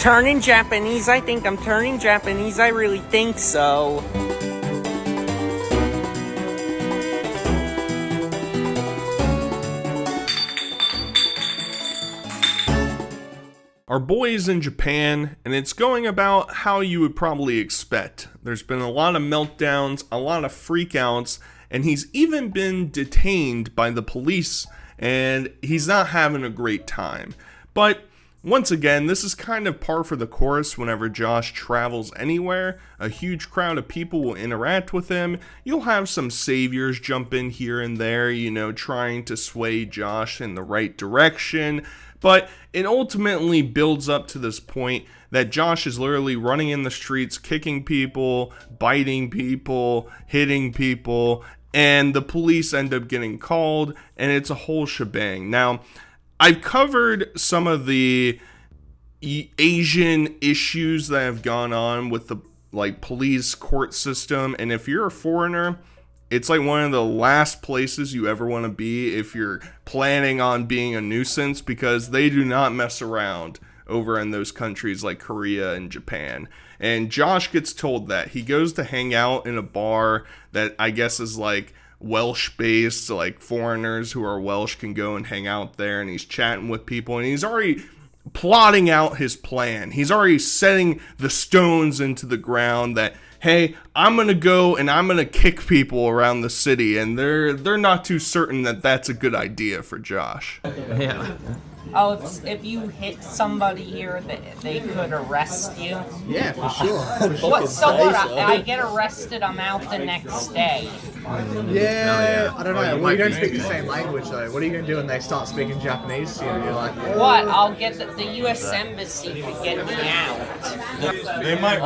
Turning Japanese? I think I'm turning Japanese. I really think so. Our boy is in Japan, and it's going about how you would probably expect. There's been a lot of meltdowns, a lot of freakouts, and he's even been detained by the police, and he's not having a great time. But once again, this is kind of par for the course whenever Josh travels anywhere. A huge crowd of people will interact with him. You'll have some saviors jump in here and there, trying to sway Josh in the right direction. But it ultimately builds up to this point that Josh is literally running in the streets, kicking people, biting people, hitting people, and the police end up getting called, and it's a whole shebang. Now, I've covered some of the Asian issues that have gone on with the police court system, and if you're a foreigner, it's like one of the last places you ever want to be if you're planning on being a nuisance, because they do not mess around over in those countries like Korea and Japan. And Josh gets told that. He goes to hang out in a bar that I guess is Welsh based, foreigners who are Welsh can go and hang out there, and he's chatting with people, and he's already plotting out his plan. He's already setting the stones into the ground that, hey, I'm gonna go and I'm gonna kick people around the city, and they're not too certain that that's a good idea for Josh. Yeah. Oh, if you hit somebody here, they could arrest you? Yeah, for sure. What? So what? I get arrested, I'm out the next day. Yeah, I don't know. Well, you don't speak the same language, though. What are you going to do when they start speaking Japanese to you? You're like, what? I'll get the U.S. Embassy to get me out. They might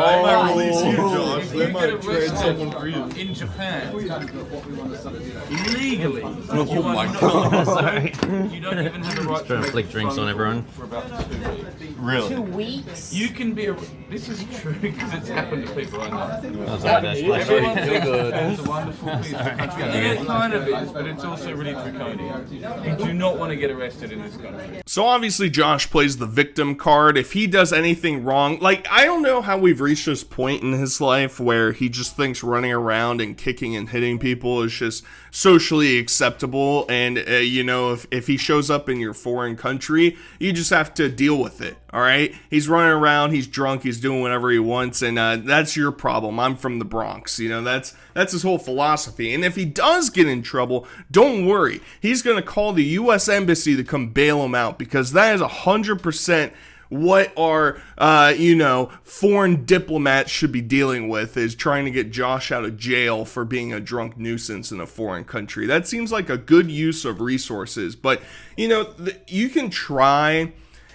release you, Josh. They might trade someone for you. In Japan, illegally. Oh my God! Sorry. You don't even have the right to flick drinks on everyone for about 2 weeks. Really? 2 weeks? You can be this is true because it's happened to people I know. Everyone thinks it's a wonderful piece of country. Yeah, it kind of is, but it's also really draconian. You do not want to get arrested in this country. So obviously Josh plays the victim card. If he does anything wrong, I don't know how we've reached this point in his life where he just thinks running around and kicking and hitting people is just socially acceptable, and if he shows up in your foreign country, you just have to deal with it. All right, he's running around, he's drunk, he's doing whatever he wants, and that's your problem. I'm from the Bronx, that's his whole philosophy. And if he does get in trouble, don't worry, he's gonna call the U.S. Embassy to come bail him out, because that is 100% what our, foreign diplomats should be dealing with, is trying to get Josh out of jail for being a drunk nuisance in a foreign country. That seems like a good use of resources, but, you can try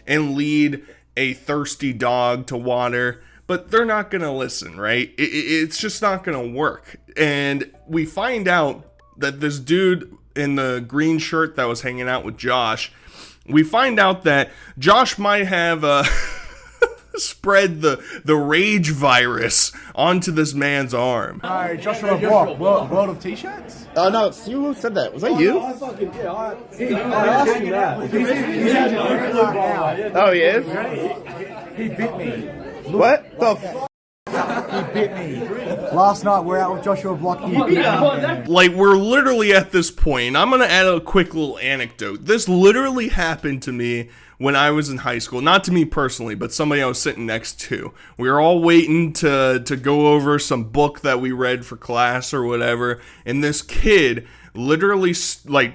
and lead a thirsty dog to water, but they're not going to listen, right? It's just not going to work. And we find out that this dude in the green shirt that was hanging out with Josh, we find out that Josh might have spread the rage virus onto this man's arm. Hi, Joshua Block, World of T-shirts? Oh, no, it's you who said that. Was that you? I asked you that. Oh, he is? He bit me. What the f***? He bit me. Last night we're out with Joshua Block. He bit me. We're literally at this point. I'm going to add a quick little anecdote. This literally happened to me when I was in high school. Not to me personally, but somebody I was sitting next to. We were all waiting to go over some book that we read for class or whatever, and this kid literally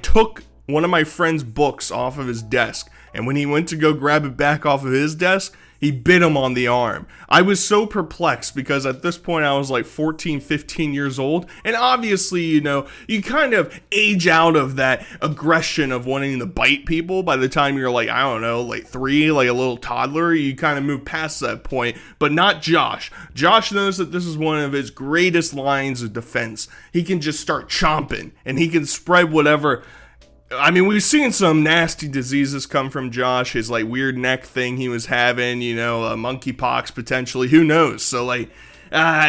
took one of my friend's books off of his desk, and when he went to go grab it back off of his desk, he bit him on the arm. I was so perplexed because at this point I was 14, 15 years old. And obviously, you kind of age out of that aggression of wanting to bite people by the time you're 3, a little toddler. You kind of move past that point, but not Josh. Josh knows that this is one of his greatest lines of defense. He can just start chomping and he can spread whatever. I mean, we've seen some nasty diseases come from Josh. His weird neck thing he was having, monkeypox potentially. Who knows? So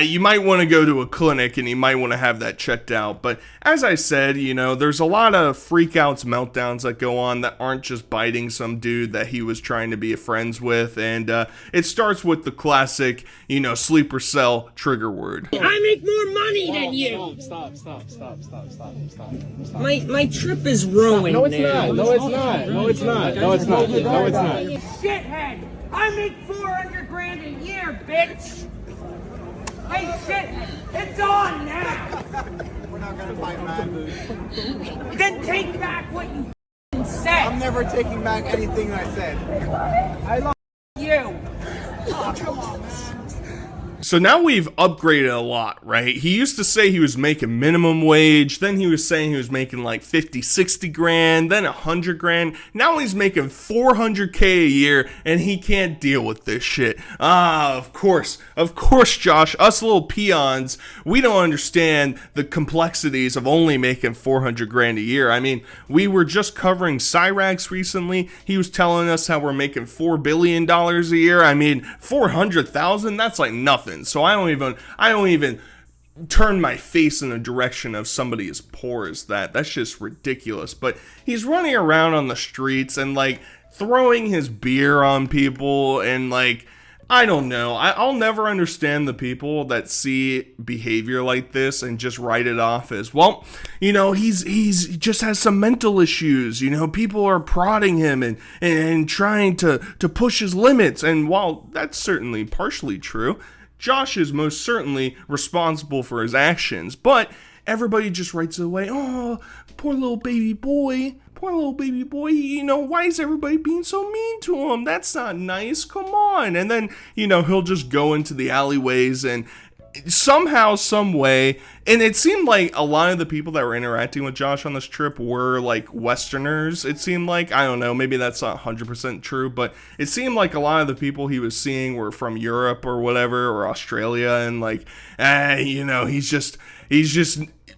you might want to go to a clinic and you might want to have that checked out. But as I said, you know, there's a lot of freakouts, meltdowns that go on that aren't just biting some dude that he was trying to be friends with. And it starts with the classic, you know, sleeper cell trigger word. I make more money than you. Stop. My trip is ruined. No, it's not. No, it's not. No, it's not. No, it's not. No, it's not. You shithead! I make 400 grand a year, bitch. Hey, shit! It's on now. We're not gonna fight, man. Then take back what you said. I'm never taking back anything I said. I love you. Oh, come on, man. So now we've upgraded a lot, right? He used to say he was making minimum wage, then he was saying he was making like 50, 60 grand, then 100 grand. Now he's making 400K a year and he can't deal with this shit. Of course, Josh, us little peons, we don't understand the complexities of only making 400 grand a year. I mean, we were just covering Cyrax recently. He was telling us how we're making $4 billion a year. I mean, 400,000, that's like nothing. So I don't even turn my face in the direction of somebody as poor as that. That's just ridiculous. But he's running around on the streets and like throwing his beer on people and like, I don't know. I'll never understand the people that see behavior like this and just write it off as, well, you know, he's just has some mental issues. You know, people are prodding him and trying to push his limits. And while that's certainly partially true, Josh is most certainly responsible for his actions, but everybody just writes it away. Oh, poor little baby boy. Poor little baby boy. You know, why is everybody being so mean to him? That's not nice. Come on. And then, you know, he'll just go into the alleyways and somehow, some way, and it seemed like a lot of the people that were interacting with Josh on this trip were like Westerners. It seemed like, I don't know, maybe that's not 100% true, but it seemed like a lot of the people he was seeing were from Europe or whatever, or Australia, and like, you know, he's just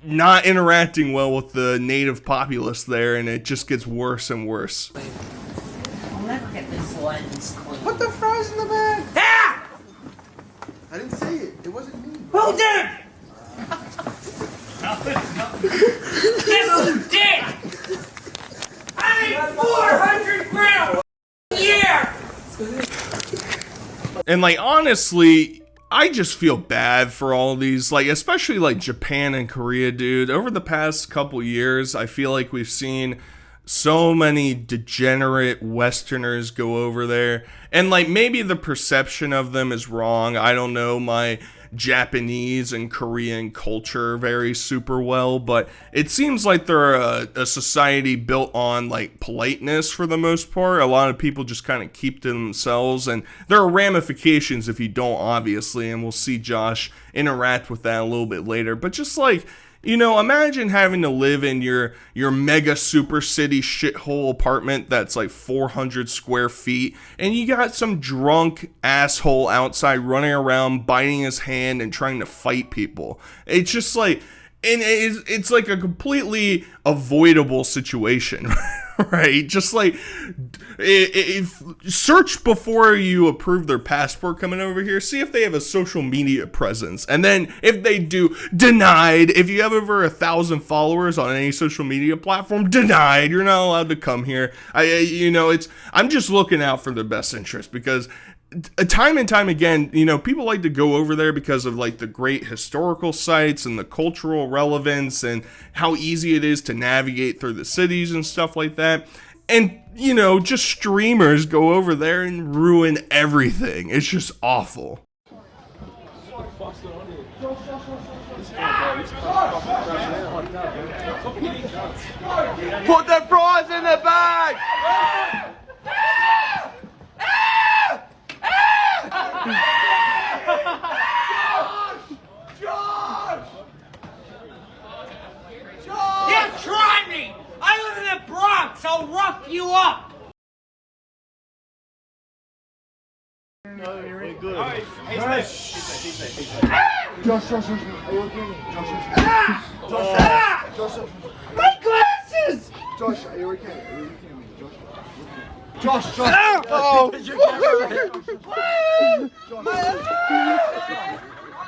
not interacting well with the native populace there, and it just gets worse and worse. I'll never get this lens clean. Put the fries in the bag. Ah! I didn't say it. It wasn't me. Who did? Yes, you did. I made 400 grand a year. And like, honestly, I just feel bad for all of these, like, especially like Japan and Korea, dude. Over the past couple years, I feel like we've seen so many degenerate Westerners go over there, and like, maybe the perception of them is wrong. I don't know my Japanese and Korean culture very super well, but it seems like they're a society built on like politeness for the most part. A lot of people just kind of keep to themselves, and there are ramifications if you don't, obviously, and we'll see Josh interact with that a little bit later. But just like, you know, imagine having to live in your mega super city shithole apartment that's like 400 square feet, and you got some drunk asshole outside running around biting his hand and trying to fight people. It's just like, and it's like a completely avoidable situation, right? Just like, search before you approve their passport coming over here. See if they have a social media presence, and then if they do, denied. If you have over 1,000 followers on any social media platform, denied. You're not allowed to come here. I'm just looking out for their best interest, because time and time again, you know, people like to go over there because of like the great historical sites and the cultural relevance and how easy it is to navigate through the cities and stuff like that. And, you know, just streamers go over there and ruin everything. It's just awful. Put the fries in the bag. Yeah, try me. I live in the Bronx. I'll rough you up. No, you're really good. Josh, are you okay? Josh. My glasses. Josh, are you okay? Josh.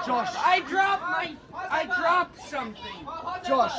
Josh, I dropped something. Josh.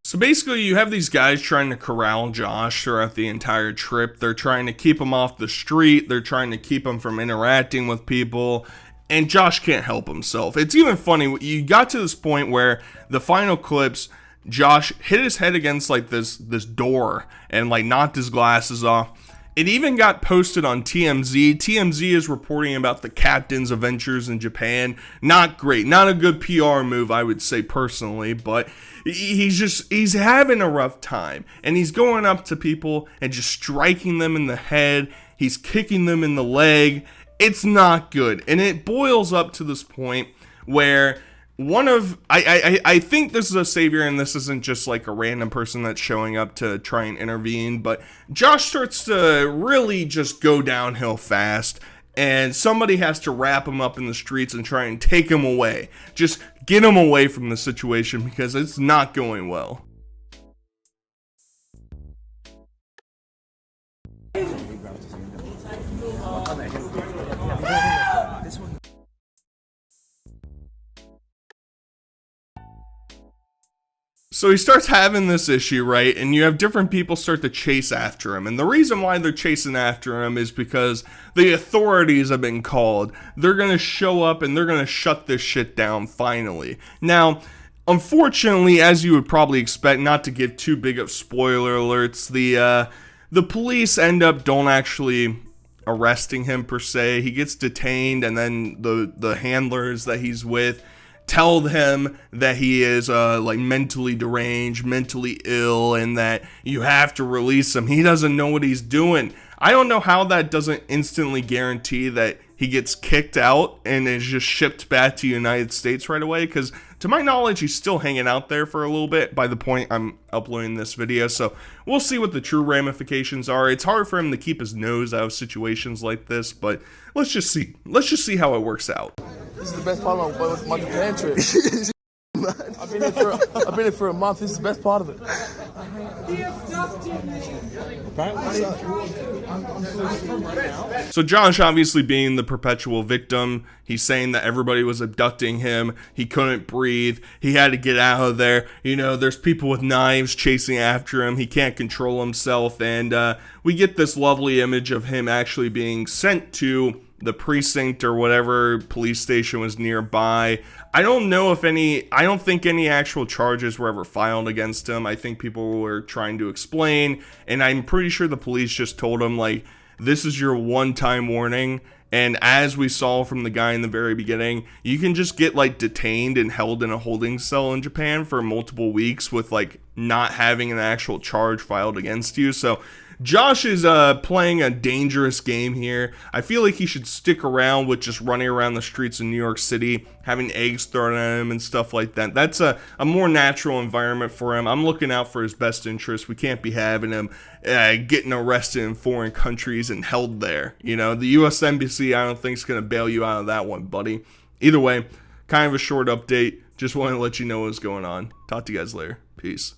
So basically, you have these guys trying to corral Josh throughout the entire trip. They're trying to keep him off the street. They're trying to keep him from interacting with people. And Josh can't help himself. It's even funny. You got to this point where the final clips, Josh hit his head against like this door and like knocked his glasses off. It even got posted on TMZ. TMZ is reporting about the captain's adventures in Japan. Not great. Not a good PR move, I would say personally, but he's having a rough time. And he's going up to people and just striking them in the head. He's kicking them in the leg. It's not good. And it boils up to this point where I think this is a savior, and this isn't just like a random person that's showing up to try and intervene, but Josh starts to really just go downhill fast, and somebody has to wrap him up in the streets and try and take him away. Just get him away from the situation because it's not going well. So he starts having this issue, right? And you have different people start to chase after him. And the reason why they're chasing after him is because the authorities have been called. They're going to show up and they're going to shut this shit down finally. Now, unfortunately, as you would probably expect, not to give too big of spoiler alerts, the police don't actually arresting him per se. He gets detained, and then the handlers that he's with tell him that he is like mentally deranged, mentally ill, and that you have to release him. He doesn't know what he's doing. I don't know how that doesn't instantly guarantee that he gets kicked out and is just shipped back to the United States right away, because to my knowledge, he's still hanging out there for a little bit by the point I'm uploading this video. So we'll see what the true ramifications are. It's hard for him to keep his nose out of situations like this, but let's just see. Let's just see how it works out. This is the best part of my Japan trip. I've been here for a month. This is the best part of it. So Josh, obviously being the perpetual victim, he's saying that everybody was abducting him. He couldn't breathe. He had to get out of there. You know, there's people with knives chasing after him. He can't control himself. And we get this lovely image of him actually being sent to the precinct or whatever police station was nearby. I don't think any actual charges were ever filed against him. I think people were trying to explain, and I'm pretty sure the police just told him, like, this is your one-time warning. And as we saw from the guy in the very beginning, you can just get like detained and held in a holding cell in Japan for multiple weeks with like not having an actual charge filed against you. So Josh is playing a dangerous game here. I feel like he should stick around with just running around the streets of New York City, having eggs thrown at him and stuff like that. That's a more natural environment for him. I'm looking out for his best interest. We can't be having him getting arrested in foreign countries and held there. You know, the U.S. Embassy, I don't think is going to bail you out of that one, buddy. Either way, kind of a short update. Just wanted to let you know what's going on. Talk to you guys later. Peace.